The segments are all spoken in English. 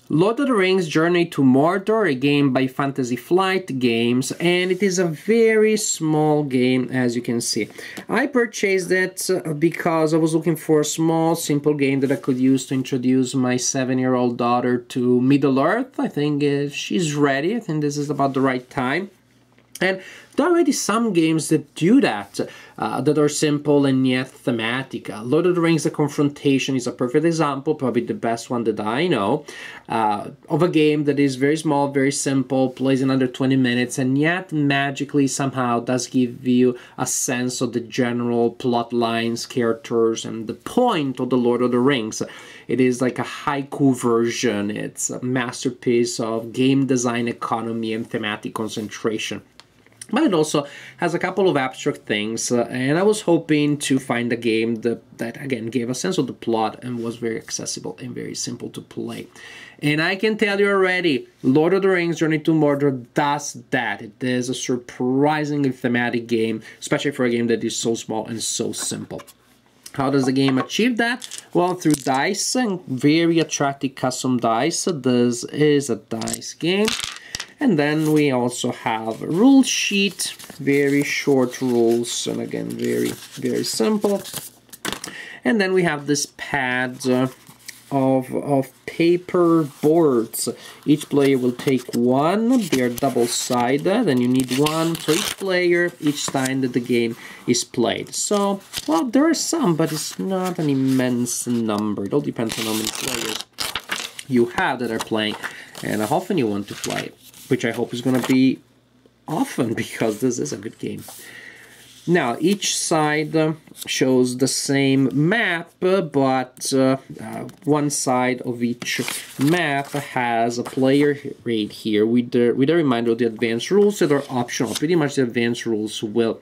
Lord of the Rings Journey to Mordor, a game by Fantasy Flight Games, and it is a very small game, as you can see. I purchased it because I was looking for a small, simple game that I could use to introduce my 7-year-old daughter to Middle-earth. I think she's ready. I think this is about the right time. And there are already some games that do that, that are simple and yet thematic. Lord of the Rings: The Confrontation is a perfect example, probably the best one that I know, of a game that is very small, very simple, plays in under 20 minutes, and yet magically somehow does give you a sense of the general plot lines, characters, and the point of the Lord of the Rings. It is like a haiku version. It's a masterpiece of game design economy and thematic concentration. But it also has a couple of abstract things, and I was hoping to find a game that again, gave a sense of the plot and was very accessible and very simple to play. And I can tell you already, Lord of the Rings Journey to Mordor does that. It is a surprisingly thematic game, especially for a game that is so small and so simple. How does the game achieve that? Well, through dice and very attractive custom dice. This is a dice game. And then we also have a rule sheet, very short rules, and again, very, very simple. And then we have this pad of paper boards. Each player will take one. They are double-sided, and you need one for each player each time that the game is played. So, well, there are some, but it's not an immense number. It all depends on how many players you have that are playing and how often you want to play, which I hope is going to be often because this is a good game. Now, each side shows the same map, but one side of each map has a player right here with a reminder of the advanced rules that are optional. Pretty much the advanced rules will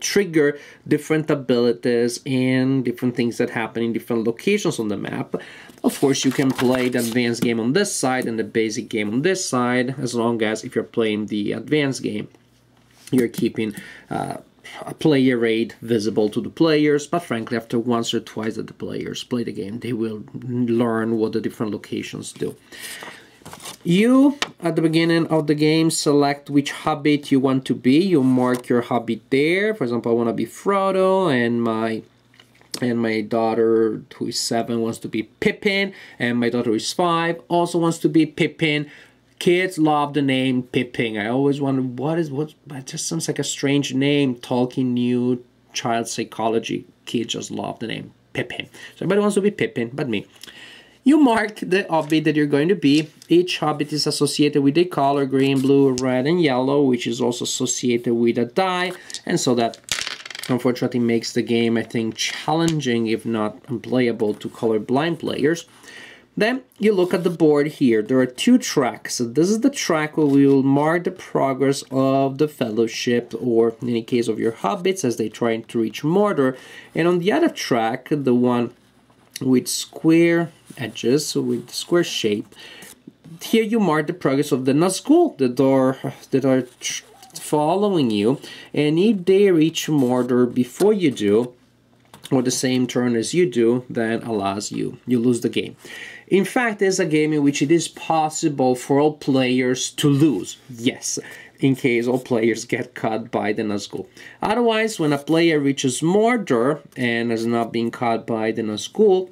trigger different abilities and different things that happen in different locations on the map. Of course, you can play the advanced game on this side and the basic game on this side, as long as if you're playing the advanced game, you're keeping a player rate visible to the players, but frankly, after once or twice that the players play the game, they will learn what the different locations do. You, at the beginning of the game, select which hobbit you want to be. You mark your hobbit there. For example, I want to be Frodo, and my daughter, who is 7, wants to be Pippin, and my daughter who is 5 also wants to be Pippin. Kids love the name Pippin. I always wonder what it just sounds like a strange name. Tolkien knew child psychology. Kids just love the name Pippin. So everybody wants to be Pippin, but me. You mark the hobbit that you're going to be. Each hobbit is associated with a color: green, blue, red, and yellow, which is also associated with a die, and so that unfortunately makes the game, I think, challenging, if not unplayable, to colorblind players. Then you look at the board here. There are 2 tracks. So this is the track where we will mark the progress of the Fellowship, or in any case of your hobbits, as they try to reach Mordor. And on the other track, the one with square edges, so with square shape, here you mark the progress of the Nazgul that are following you, and if they reach Mordor before you do, or the same turn as you do, then alas, you lose the game. In fact, there's a game in which it is possible for all players to lose. Yes, in case all players get caught by the Nazgul. Otherwise, when a player reaches Mordor and has not been caught by the Nazgul,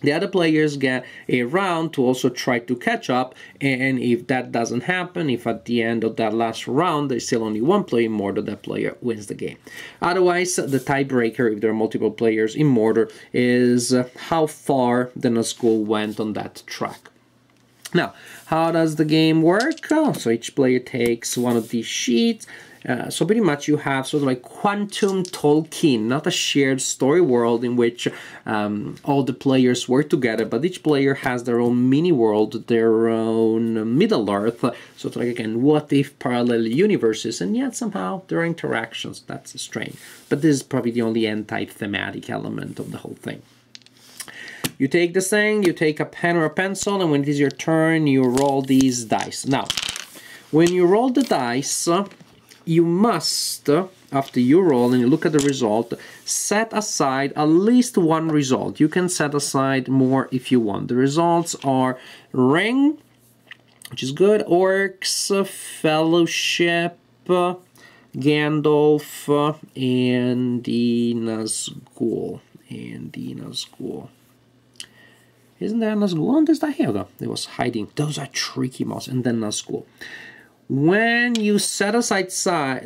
the other players get a round to also try to catch up, and if that doesn't happen, if at the end of that last round there's still only one player in Mordor, that player wins the game. Otherwise, the tiebreaker, if there are multiple players in Mordor, is how far the Nazgul went on that track. Now, how does the game work? So each player takes one of these sheets. So pretty much you have sort of like quantum Tolkien, not a shared story world in which all the players work together, but each player has their own mini world, their own Middle-earth. So it's like, again, what if parallel universes, and yet somehow there are interactions. That's strange. But this is probably the only anti-thematic element of the whole thing. You take this thing, you take a pen or a pencil, and when it is your turn, you roll these dice. Now, when you roll the dice, you must, after you roll and you look at the result, set aside at least one result. You can set aside more if you want. The results are Ring, which is good, Orcs, Fellowship, Gandalf, and the Nazgul. Isn't there a Nazgul on this die? Here we go. It was hiding. Those are tricky mouse. And then Nazgul. When you set aside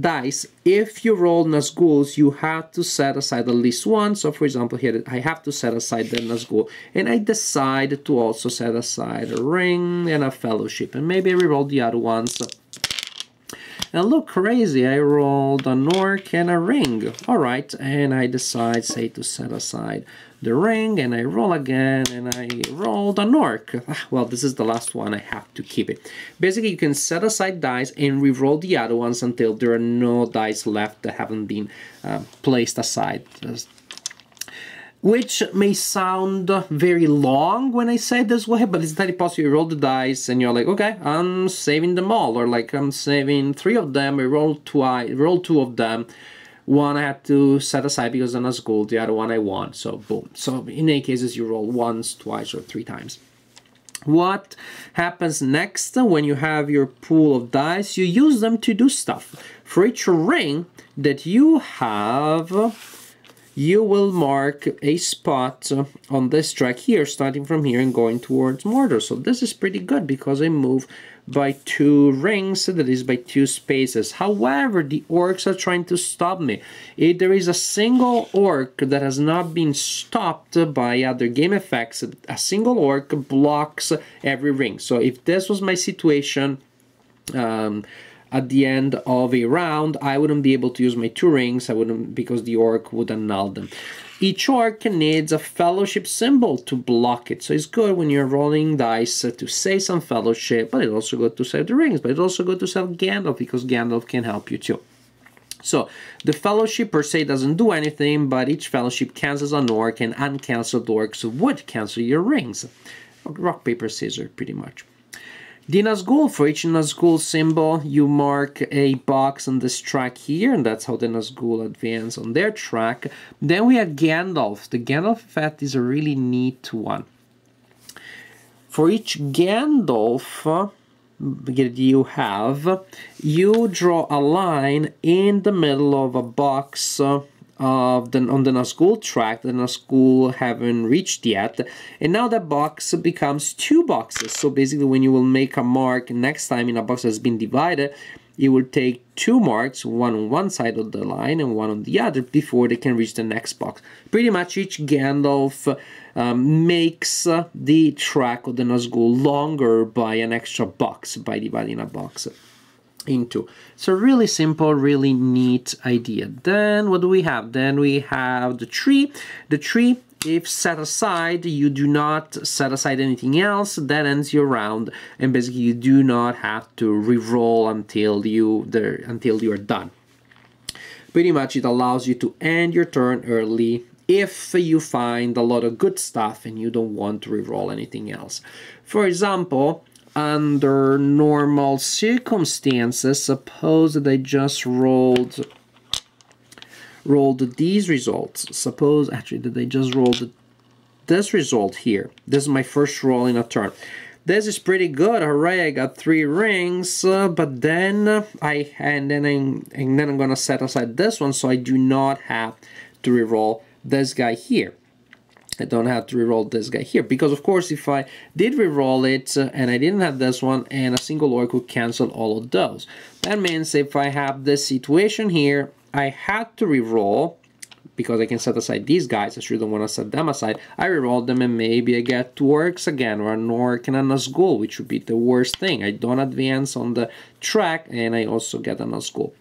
dice, if you roll Nazguls, you have to set aside at least one. So, for example, here I have to set aside the Nazgul. And I decide to also set aside a Ring and a Fellowship. And maybe I reroll the other ones. And look, crazy, I rolled an Orc and a Ring. Alright, and I decide, say, to set aside the Ring, and I roll again, and I rolled an Orc. Well, this is the last one, I have to keep it. Basically, you can set aside dice and re-roll the other ones until there are no dice left that haven't been placed aside. Which may sound very long when I say it this way, but it's entirely possible. You roll the dice and you're like, okay, I'm saving them all, or like I'm saving 3 of them. I roll 2 of them. One I had to set aside because I'm Nazgul, the other one I want. So boom. So in any cases, you roll once, twice, or 3 times. What happens next when you have your pool of dice? You use them to do stuff. For each ring that you have, you will mark a spot on this track here, starting from here and going towards Mordor. So this is pretty good because I move by 2 rings, that is by 2 spaces. However, the orcs are trying to stop me. If there is a single orc that has not been stopped by other game effects, a single orc blocks every ring. So if this was my situation, at the end of a round, I wouldn't be able to use my 2 rings. I wouldn't, because the orc would annul them. Each orc needs a fellowship symbol to block it. So it's good when you're rolling dice to say some fellowship, but it's also good to save the rings. But it's also good to save Gandalf, because Gandalf can help you too. So the fellowship per se doesn't do anything, but each fellowship cancels an orc, and uncancelled orcs would cancel your rings. Rock, paper, scissors, pretty much. The Nazgul, for each Nazgul symbol, you mark a box on this track here, and that's how the Nazgul advance on their track. Then we have Gandalf. The Gandalf effect is a really neat one. For each Gandalf you have, you draw a line in the middle of a box on the Nazgul track. The Nazgul haven't reached yet, and now that box becomes 2 boxes. So basically, when you will make a mark next time in a box that's been divided, you will take 2 marks, one on one side of the line and one on the other, before they can reach the next box. Pretty much each Gandalf makes the track of the Nazgul longer by an extra box, by dividing a box into. So really simple, really neat idea. Then what do we have? Then we have the tree. The tree, if set aside, you do not set aside anything else. That ends your round, and basically you do not have to re-roll until you're done. Pretty much it allows you to end your turn early if you find a lot of good stuff and you don't want to re-roll anything else. For example, under normal circumstances, suppose that I just rolled these results. Suppose actually that I just rolled this result here. This is my first roll in a turn. This is pretty good. Hooray! I got 3 rings, but then I'm gonna set aside this one, so I do not have to reroll this guy here. I don't have to reroll this guy here, because of course if I did reroll it and I didn't have this one, and a single orc would cancel all of those. That means if I have this situation here, I had to reroll, because I can set aside these guys. I sure don't want to set them aside. I reroll them, and maybe I get 2 orcs again, or an orc and a Nazgul, which would be the worst thing. I don't advance on the track, and I also get a Nazgul.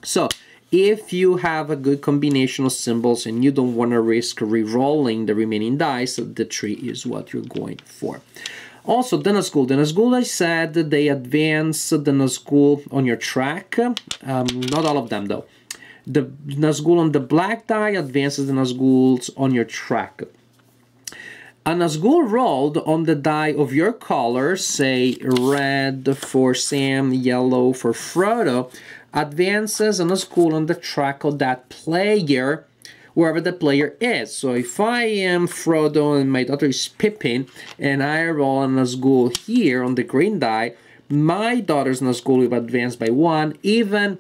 So if you have a good combination of symbols and you don't want to risk re-rolling the remaining dice, the tree is what you're going for. Also, the Nazgul. The Nazgul, I said, they advance the Nazgul on your track. Not all of them, though. The Nazgul on the black die advances the Nazguls on your track. A Nazgul rolled on the die of your color, say red for Sam, yellow for Frodo, advances on a school on the track of that player, wherever the player is. So if I am Frodo and my daughter is Pippin, and I roll on a school here on the green die, my daughter's Nazgul will advance by 1, even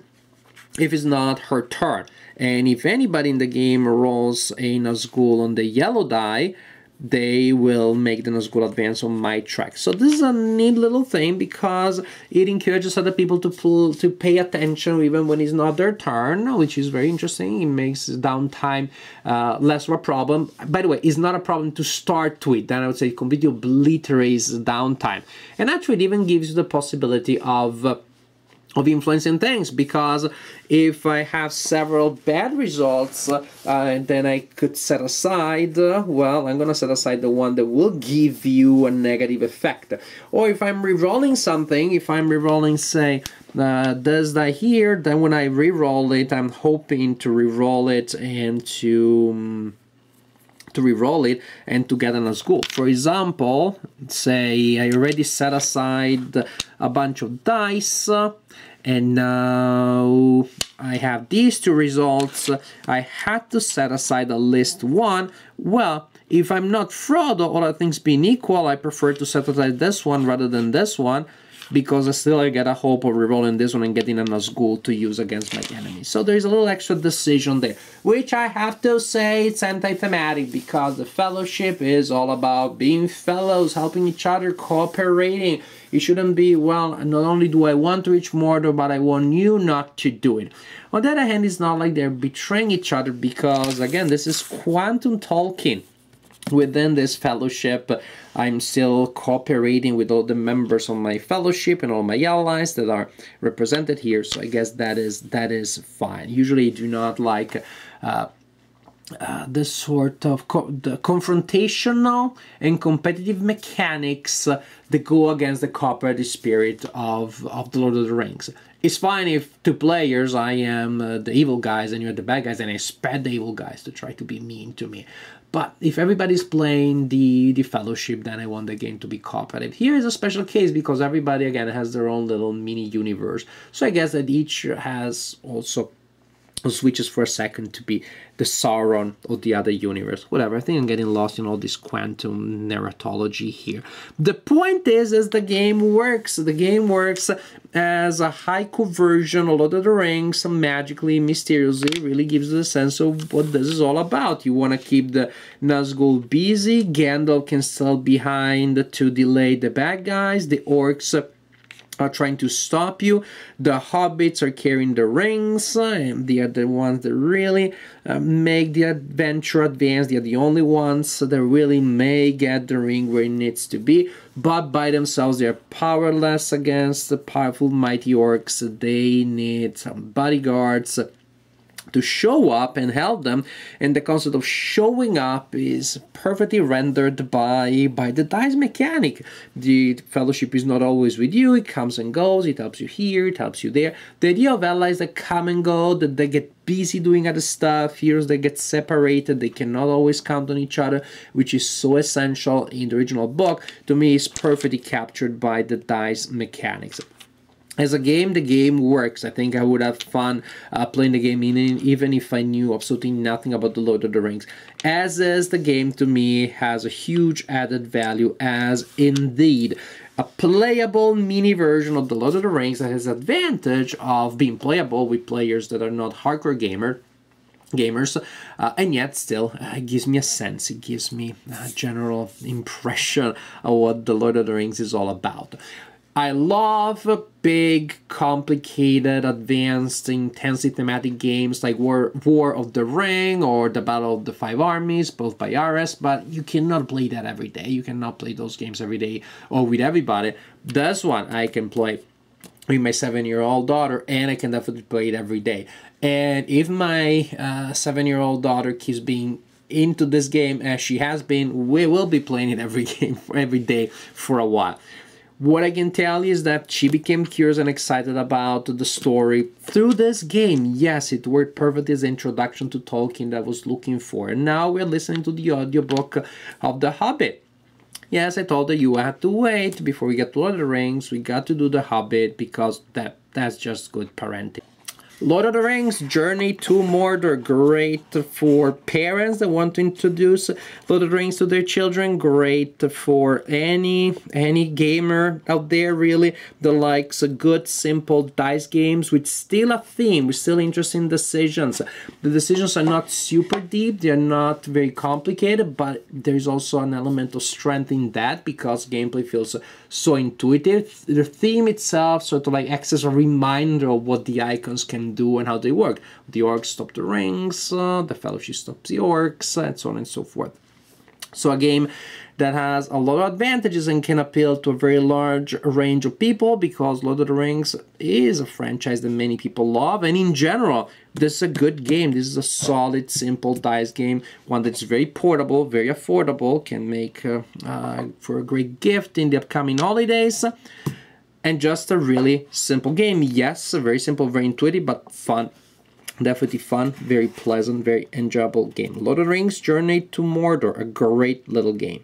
if it's not her turn. And if anybody in the game rolls a Nazgul on the yellow die, they will make the Nazgul advance on my track. So this is a neat little thing because it encourages other people to pay attention even when it's not their turn, which is very interesting. It makes downtime less of a problem. By the way, it's not a problem to start with. Then I would say it completely obliterates downtime. And actually it even gives you the possibility of influencing things, because if I have several bad results, then I could set aside, well, I'm gonna set aside the one that will give you a negative effect. Or if I'm re-rolling something, if I'm re-rolling, say, this die here, then when I re-roll it, I'm hoping to re-roll it and to re-roll it and to get a Nazgul. For example, say I already set aside a bunch of dice, and now I have these two results. I had to set aside a list 1. Well, if I'm not Frodo, all other things being equal, I prefer to set aside this one rather than this one, because I get a hope of rerolling this one and getting a Nazgul to use against my enemy. So there's a little extra decision there, which I have to say it's anti-thematic, because the Fellowship is all about being fellows, helping each other, cooperating. It shouldn't be, well, not only do I want to reach Mordor, but I want you not to do it. On the other hand, it's not like they're betraying each other, because, again, this is quantum Tolkien. Within this Fellowship, I'm still cooperating with all the members of my Fellowship and all my allies that are represented here, so I guess that is fine. Usually I do not like this sort of the confrontational and competitive mechanics that go against the cooperative spirit of the Lord of the Rings. It's fine if 2 players, I am the evil guys and you're the bad guys, and I expect the evil guys to try to be mean to me. But if everybody's playing the Fellowship, then I want the game to be cooperative. Here is a special case because everybody, again, has their own little mini universe. So I guess that each has also switches for a second to be the Sauron of the other universe. Whatever, I think I'm getting lost in all this quantum narratology here. The point is the game works. The game works as a haiku version of Lord of the Rings, magically, mysteriously, really gives you a sense of what this is all about. You want to keep the Nazgul busy. Gandalf can still behind to delay the bad guys. The orcs are trying to stop you. The hobbits are carrying the rings, and they are the ones that really make the adventure advance. They are the only ones that really may get the ring where it needs to be, but by themselves they are powerless against the powerful mighty orcs. They need some bodyguards to show up and help them, and the concept of showing up is perfectly rendered by the dice mechanic. The Fellowship is not always with you, it comes and goes, it helps you here, it helps you there. The idea of allies that come and go, that they get busy doing other stuff, heroes that get separated, they cannot always count on each other, which is so essential in the original book, to me is perfectly captured by the dice mechanics. As a game, the game works. I think I would have fun playing the game even if I knew absolutely nothing about the Lord of the Rings. As is, the game to me has a huge added value as indeed a playable mini version of the Lord of the Rings that has the advantage of being playable with players that are not hardcore gamers, and yet still it gives me a sense, it gives me a general impression of what the Lord of the Rings is all about. I love big, complicated, advanced, intensely thematic games like War of the Ring or The Battle of the Five Armies, both by RS, but you cannot play that every day. You cannot play those games every day or with everybody. This one I can play with my 7-year-old daughter, and I can definitely play it every day. And if my 7-year-old daughter keeps being into this game as she has been, we will be playing it every day for a while. What I can tell you is that she became curious and excited about the story through this game. Yes, it worked perfectly as an introduction to Tolkien that I was looking for. And now we're listening to the audiobook of The Hobbit. Yes, I told her you had to wait before we get to Lord of the Rings. We got to do The Hobbit because that's just good parenting. Lord of the Rings, Journey to Mordor, great for parents that want to introduce Lord of the Rings to their children, great for any gamer out there really that likes a good simple dice games with still a theme, with still interesting decisions. The decisions are not super deep, they're not very complicated, but there's also an element of strength in that because gameplay feels so intuitive. The theme itself sort of like acts as a reminder of what the icons can do and how they work. The orcs stop the rings, the fellowship stops the orcs, and so on and so forth. So a game that has a lot of advantages and can appeal to a very large range of people because Lord of the Rings is a franchise that many people love, and in general this is a good game. This is a solid simple dice game, one that's very portable, very affordable, can make for a great gift in the upcoming holidays, and just a really simple game. Yes, very simple, very intuitive, but fun. Definitely fun, very pleasant, very enjoyable game. Lord of the Rings, Journey to Mordor, a great little game.